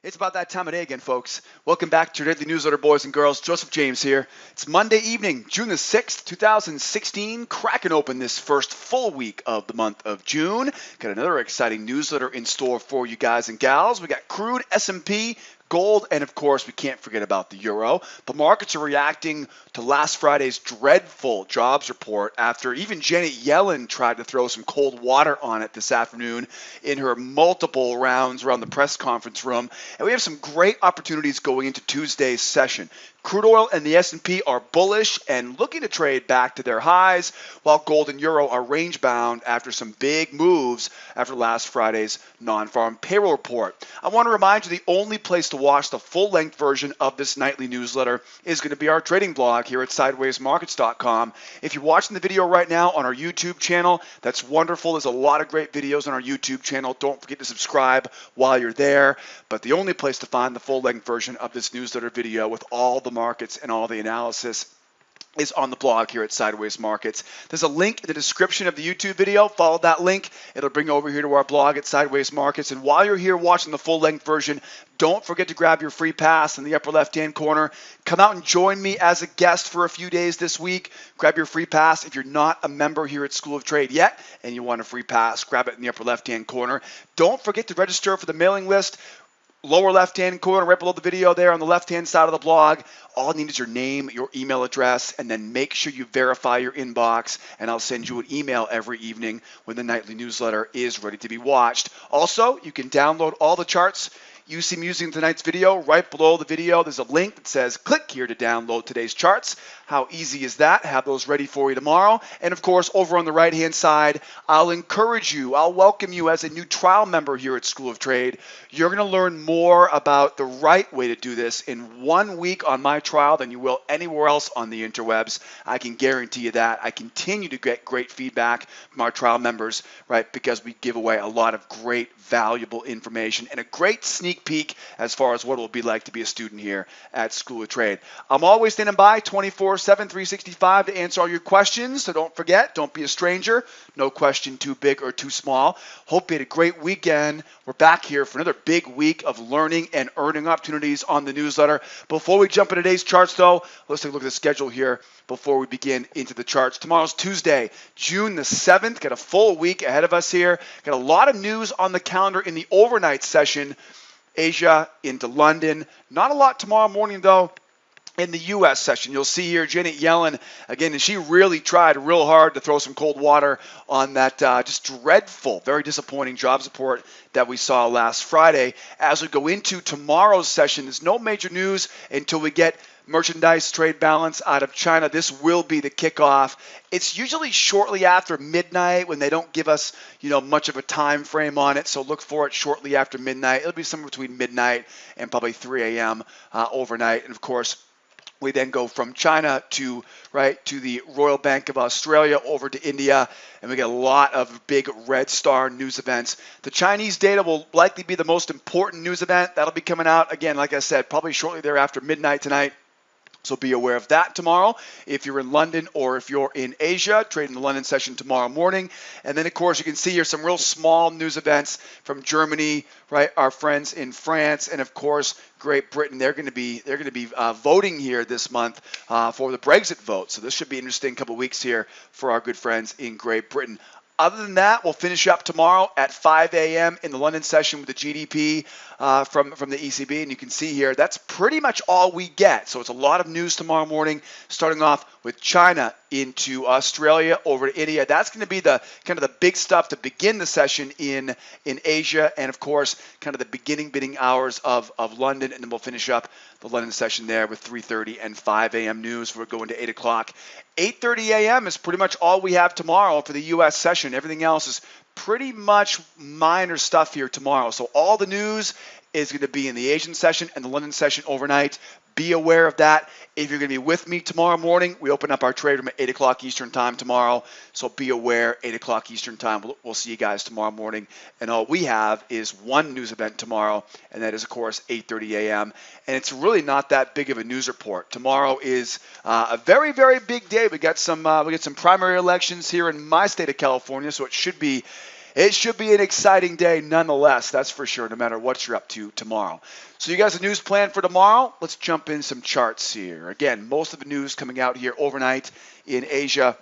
It's about that time of day again, folks. Welcome back to your daily newsletter, boys and girls. Joseph James here. It's Monday evening, June the 6th, 2016. Cracking open this first full week of the month of June. Got another exciting newsletter in store for you guys and gals. We got Crude, S&P, gold, and of course, we can't forget about the euro. The markets are reacting to last Friday's dreadful jobs report after even Janet Yellen tried to throw some cold water on it this afternoon in her multiple rounds around the press conference room. And we have some great opportunities going into Tuesday's session. Crude oil and the S&P are bullish and looking to trade back to their highs, while gold and euro are range-bound after some big moves after last Friday's non-farm payroll report. I want to remind you the only place to watch the full-length version of this nightly newsletter is going to be our trading blog here at sidewaysmarkets.com. If you're watching the video right now on our YouTube channel, that's wonderful. There's a lot of great videos on our YouTube channel. Don't forget to subscribe while you're there. But the only place to find the full-length version of this newsletter video with all the markets and all the analysis is on the blog here at Sideways Markets. There's a link in the description of the YouTube video. Follow that link. It'll bring you over here to our blog at Sideways Markets. And while you're here watching the full-length version, don't forget to grab your free pass in the upper left-hand corner. Come out and join me as a guest for a few days this week. Grab your free pass. If you're not a member here at School of Trade yet and you want a free pass, grab it in the upper left-hand corner. Don't forget to register for the mailing list. Lower left-hand corner, right below the video there on the left-hand side of the blog. All I need is your name, your email address, and then make sure you verify your inbox, and I'll send you an email every evening when the nightly newsletter is ready to be watched. Also, you can download all the charts you see me using tonight's video. Right below the video, there's a link that says click here to download today's charts. How easy is that? Have those ready for you tomorrow. And of course, over on the right-hand side, I'll encourage you, I'll welcome you as a new trial member here at School of Trade. You're going to learn more about the right way to do this in 1 week on my trial than you will anywhere else on the interwebs. I can guarantee you that. I continue to get great feedback from our trial members, right, because we give away a lot of great, valuable information and a great sneak peek as far as what it will be like to be a student here at School of Trade. I'm always standing by 24/7, 365 to answer all your questions, so don't forget, don't be a stranger. No question too big or too small. Hope you had a great weekend. We're back here for another big week of learning and earning opportunities on the newsletter. Before we jump into today's charts, though, let's take a look at the schedule here before we begin into the charts. Tomorrow's Tuesday, June the 7th. Got a full week ahead of us here. Got a lot of news on the calendar in the overnight session. Asia into London. Not a lot tomorrow morning, though, in the U.S. session. You'll see here Janet Yellen, again, and she really tried real hard to throw some cold water on that just dreadful, very disappointing jobs report that we saw last Friday. As we go into tomorrow's session, there's no major news until we get merchandise trade balance out of China. This will be the kickoff. It's usually shortly after midnight when they don't give us, much of a time frame on it. So look for it shortly after midnight. It'll be somewhere between midnight and probably 3 a.m. Overnight. And of course, we then go from China to the Royal Bank of Australia over to India, and we get a lot of big red star news events. The Chinese data will likely be the most important news event. That'll be coming out, again, like I said, probably shortly thereafter midnight tonight. So be aware of that tomorrow if you're in London or if you're in Asia, trading the London session tomorrow morning. And then, of course, you can see here some real small news events from Germany, right? Our friends in France, and of course, Great Britain. They're going to be voting here this month for the Brexit vote. So this should be an interesting couple of weeks here for our good friends in Great Britain. Other than that, we'll finish up tomorrow at 5 a.m. in the London session with the GDP from the ECB. And you can see here, that's pretty much all we get. So it's a lot of news tomorrow morning, starting off with China into Australia, over to India. That's going to be the kind of the big stuff to begin the session in Asia. And, of course, kind of the beginning hours of London. And then we'll finish up the London session there with 3:30 and 5 a.m. news. We're going to 8 o'clock. 8:30 a.m. is pretty much all we have tomorrow for the U.S. session. Everything else is pretty much minor stuff here tomorrow. So all the news is going to be in the Asian session and the London session overnight. Be aware of that. If you're going to be with me tomorrow morning, we open up our trade room at 8 o'clock Eastern time tomorrow. So be aware, 8 o'clock Eastern time. We'll see you guys tomorrow morning. And all we have is one news event tomorrow, and that is, of course, 8:30 a.m. And it's really not that big of a news report. Tomorrow is a very, very big day. We got some primary elections here in my state of California, so it should be it should be an exciting day nonetheless, that's for sure, no matter what you're up to tomorrow. So you guys have news planned for tomorrow? Let's jump in some charts here. Again, most of the news coming out here overnight in Asia,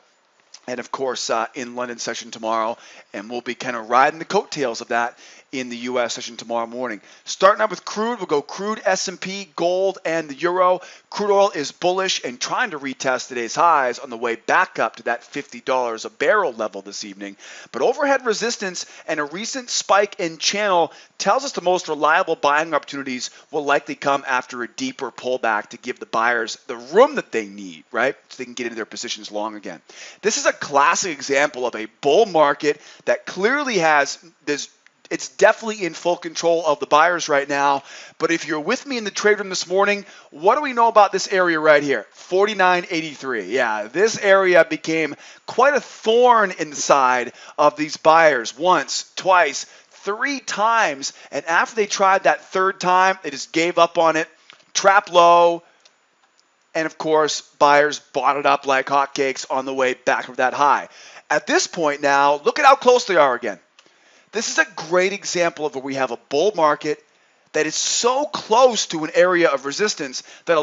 and of course in London session tomorrow, and we'll be kind of riding the coattails of that in the U.S. session tomorrow morning. Starting out with crude, we'll go crude, S&P, gold, and the euro. Crude oil is bullish and trying to retest today's highs on the way back up to that $50 a barrel level this evening. But overhead resistance and a recent spike in channel tells us the most reliable buying opportunities will likely come after a deeper pullback to give the buyers the room that they need, right? So they can get into their positions long again. This is a classic example of a bull market that clearly has this. It's definitely in full control of the buyers right now. But if you're with me in the trade room this morning, what do we know about this area right here? 49.83. Yeah, this area became quite a thorn in the side of these buyers once, twice, 3 times. And after they tried that third time, they just gave up on it, trap low. And of course, buyers bought it up like hotcakes on the way back from that high. At this point now, look at how close they are again. This is a great example of where we have a bull market that is so close to an area of resistance that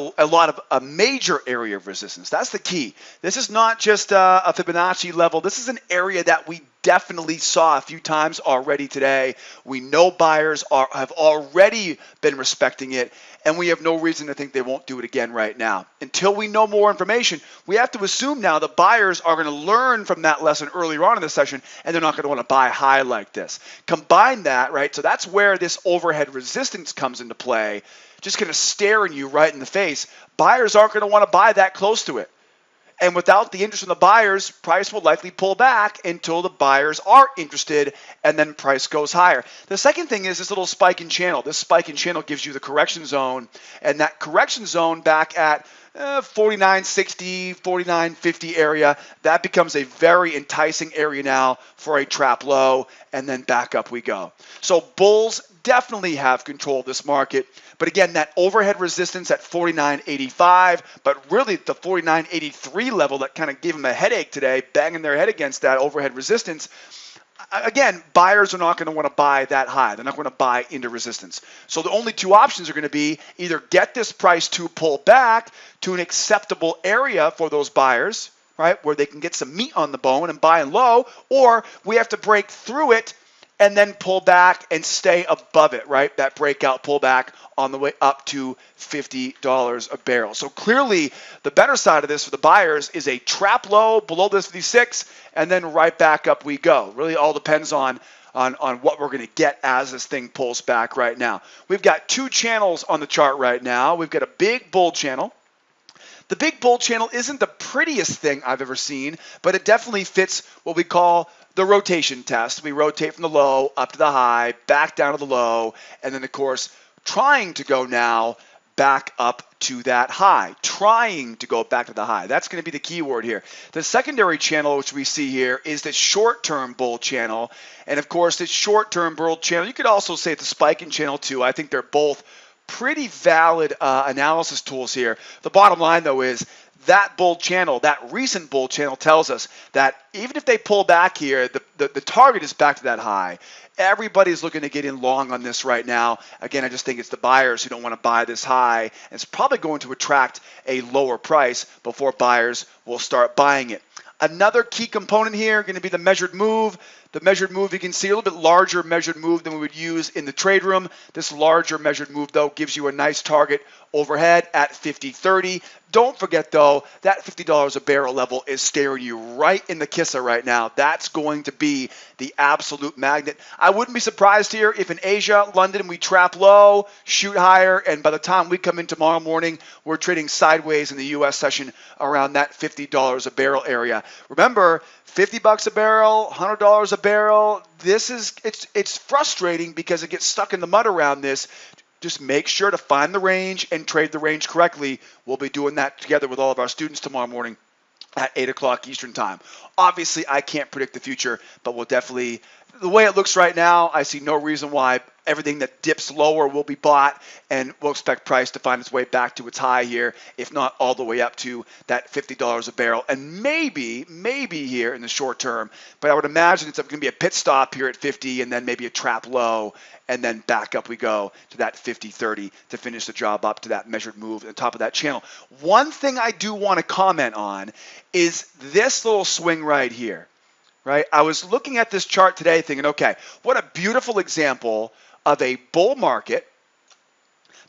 a major area of resistance. That's the key. This is not just a Fibonacci level. This is an area that we definitely saw a few times already today. We know buyers have already been respecting it, and we have no reason to think they won't do it again right now. Until we know more information, we have to assume now that buyers are going to learn from that lesson earlier on in the session, and they're not going to want to buy high like this. Combine that, right? So that's where this overhead resistance comes into play, just kind of staring you right in the face. Buyers aren't going to want to buy that close to it. And without the interest in the buyers, price will likely pull back until the buyers are interested, and then price goes higher. The second thing is this little spike in channel. This spike in channel gives you the correction zone, and that correction zone back at 49.60, 49.50 area, that becomes a very enticing area now for a trap low, and then back up we go. So bulls definitely have control of this market. But again, that overhead resistance at 49.85, but really the 49.83 level that kind of gave them a headache today, banging their head against that overhead resistance. Again, buyers are not going to want to buy that high. They're not going to buy into resistance. So the only 2 options are going to be either get this price to pull back to an acceptable area for those buyers, right, where they can get some meat on the bone and buy in low, or we have to break through it and then pull back and stay above it, right? That breakout pullback on the way up to $50 a barrel. So clearly, the better side of this for the buyers is a trap low below this 56, and then right back up we go. Really all depends on what we're going to get as this thing pulls back right now. We've got 2 channels on the chart right now. We've got a big bull channel. The big bull channel isn't the prettiest thing I've ever seen, but it definitely fits what we call the rotation test. We rotate from the low up to the high, back down to the low, and then of course trying to go now back up to that high, trying to go back to the high. That's going to be the key word here. The secondary channel, which we see here, is the short-term bull channel. And of course, this short-term bull channel, you could also say it's a spike in channel too. I think they're both pretty valid analysis tools here. The bottom line, though, is that bull channel, that recent bull channel tells us that even if they pull back here, the target is back to that high. Everybody's looking to get in long on this right now. Again, I just think it's the buyers who don't want to buy this high. And it's probably going to attract a lower price before buyers will start buying it. Another key component here going to be the measured move. The measured move, you can see a little bit larger measured move than we would use in the trade room. This larger measured move, though, gives you a nice target overhead at 50.30. Don't forget, though, that $50 a barrel level is staring you right in the kisser right now. That's going to be the absolute magnet. I wouldn't be surprised here if in Asia, London, we trap low, shoot higher, and by the time we come in tomorrow morning, we're trading sideways in the U.S. session around that $50 a barrel area. Remember, $50 a barrel, $100 a barrel. It's frustrating because it gets stuck in the mud around this. Just make sure to find the range and trade the range correctly. We'll be doing that together with all of our students tomorrow morning at 8 o'clock Eastern time. Obviously, I can't predict the future, but we'll definitely the way it looks right now, I see no reason why everything that dips lower will be bought, and we'll expect price to find its way back to its high here, if not all the way up to that $50 a barrel, and maybe here in the short term. But I would imagine it's going to be a pit stop here at 50, and then maybe a trap low, and then back up we go to that 50-30 to finish the job up to that measured move at the top of that channel. One thing I do want to comment on is this little swing right here. Right? I was looking at this chart today thinking, okay, what a beautiful example of a bull market.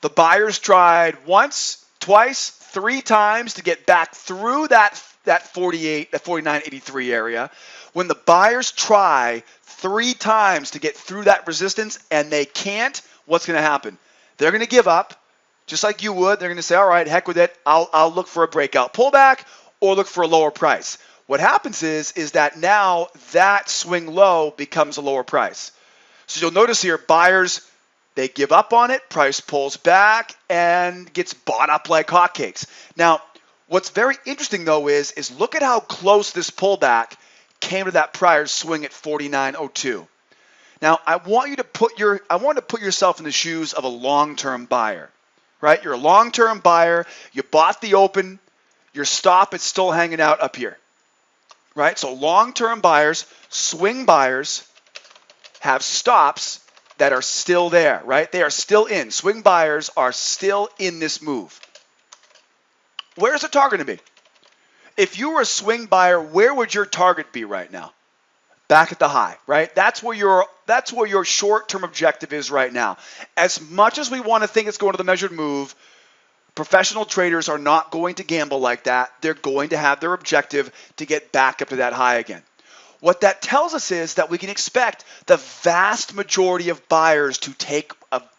The buyers tried once, twice, 3 times to get back through that 49.83 area. When the buyers try 3 times to get through that resistance and they can't, what's going to happen? They're going to give up, just like you would. They're going to say, all right, heck with it. I'll look for a breakout pullback or look for a lower price. What happens is that now that swing low becomes a lower price. So you'll notice here, buyers, they give up on it, price pulls back, and gets bought up like hotcakes. Now, what's very interesting though is look at how close this pullback came to that prior swing at 49.02. Now, I want to put yourself in the shoes of a long-term buyer, right? You're a long-term buyer. You bought the open. Your stop is still hanging out up here. Right? So long-term buyers, swing buyers have stops that are still there, right? They are still in. Swing buyers are still in this move. Where's the target going to be? If you were a swing buyer, where would your target be right now? Back at the high, right? That's where your short-term objective is right now. As much as we want to think it's going to the measured move, professional traders are not going to gamble like that. They're going to have their objective to get back up to that high again. What that tells us is that we can expect the vast majority of buyers to take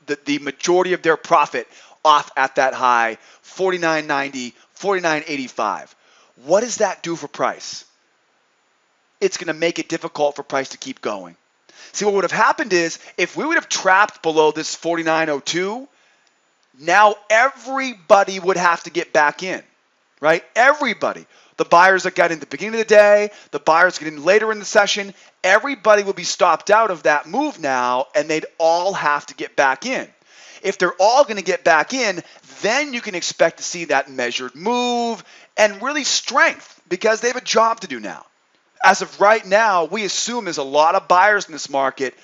the majority of their profit off at that high, 49.90, 49.85. What does that do for price? It's going to make it difficult for price to keep going. See, what would have happened is if we would have trapped below this 49.02, now everybody would have to get back in, right? Everybody. The buyers that got in at the beginning of the day, the buyers that get in later in the session, everybody will be stopped out of that move now, and they'd all have to get back in. If they're all going to get back in, then you can expect to see that measured move and really strength because they have a job to do now. As of right now, we assume there's a lot of buyers in this market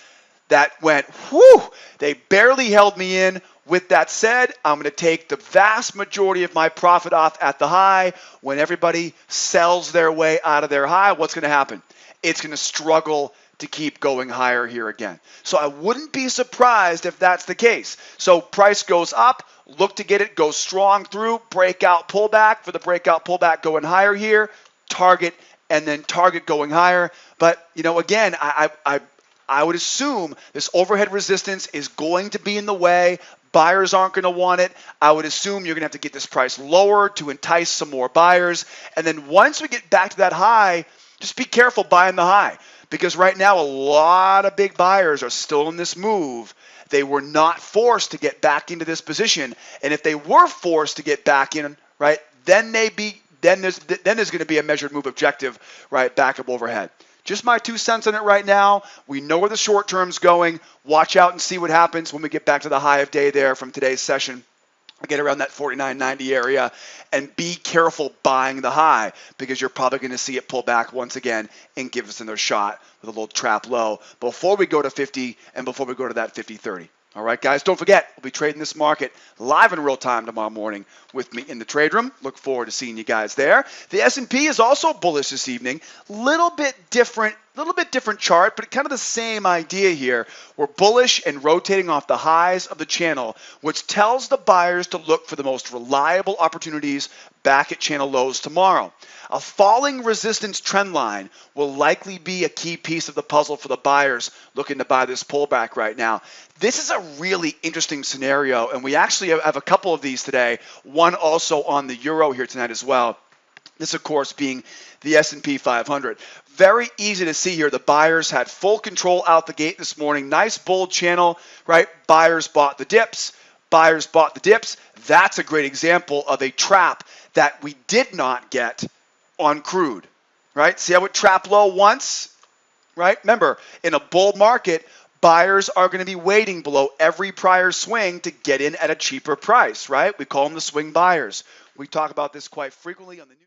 that went, whew, they barely held me in. With that said, I'm going to take the vast majority of my profit off at the high. When everybody sells their way out of their high, what's going to happen? It's going to struggle to keep going higher here again. So I wouldn't be surprised if that's the case. So price goes up, look to get it, go strong through, breakout pullback for the breakout pullback going higher here, target, and then target going higher. But, again, I would assume this overhead resistance is going to be in the way. Buyers aren't going to want it. I would assume you're going to have to get this price lower to entice some more buyers. And then once we get back to that high, just be careful buying the high. Because right now, a lot of big buyers are still in this move. They were not forced to get back into this position. And if they were forced to get back in, right, then there's going to be a measured move objective, right, back up overhead. Just my 2 cents on it right now. We know where the short term's going. Watch out and see what happens when we get back to the high of day there from today's session. Get around that 49.90 area and be careful buying the high because you're probably going to see it pull back once again and give us another shot with a little trap low before we go to 50 and before we go to that 50.30. All right, guys, don't forget, we'll be trading this market live in real time tomorrow morning with me in the trade room. Look forward to seeing you guys there. The S&P is also bullish this evening. Little bit different chart, but kind of the same idea here. We're bullish and rotating off the highs of the channel, which tells the buyers to look for the most reliable opportunities back at channel lows tomorrow. A falling resistance trend line will likely be a key piece of the puzzle for the buyers looking to buy this pullback right now. This is a really interesting scenario, and we actually have a couple of these today, one also on the euro here tonight as well. This, of course, being the S&P 500. Very easy to see here. The buyers had full control out the gate this morning. Nice bold channel, right? Buyers bought the dips. Buyers bought the dips. That's a great example of a trap that we did not get on crude, right? See how it trapped low once right? Remember, in a bull market, buyers are going to be waiting below every prior swing to get in at a cheaper price, right? We call them the swing buyers. We talk about this quite frequently on the news.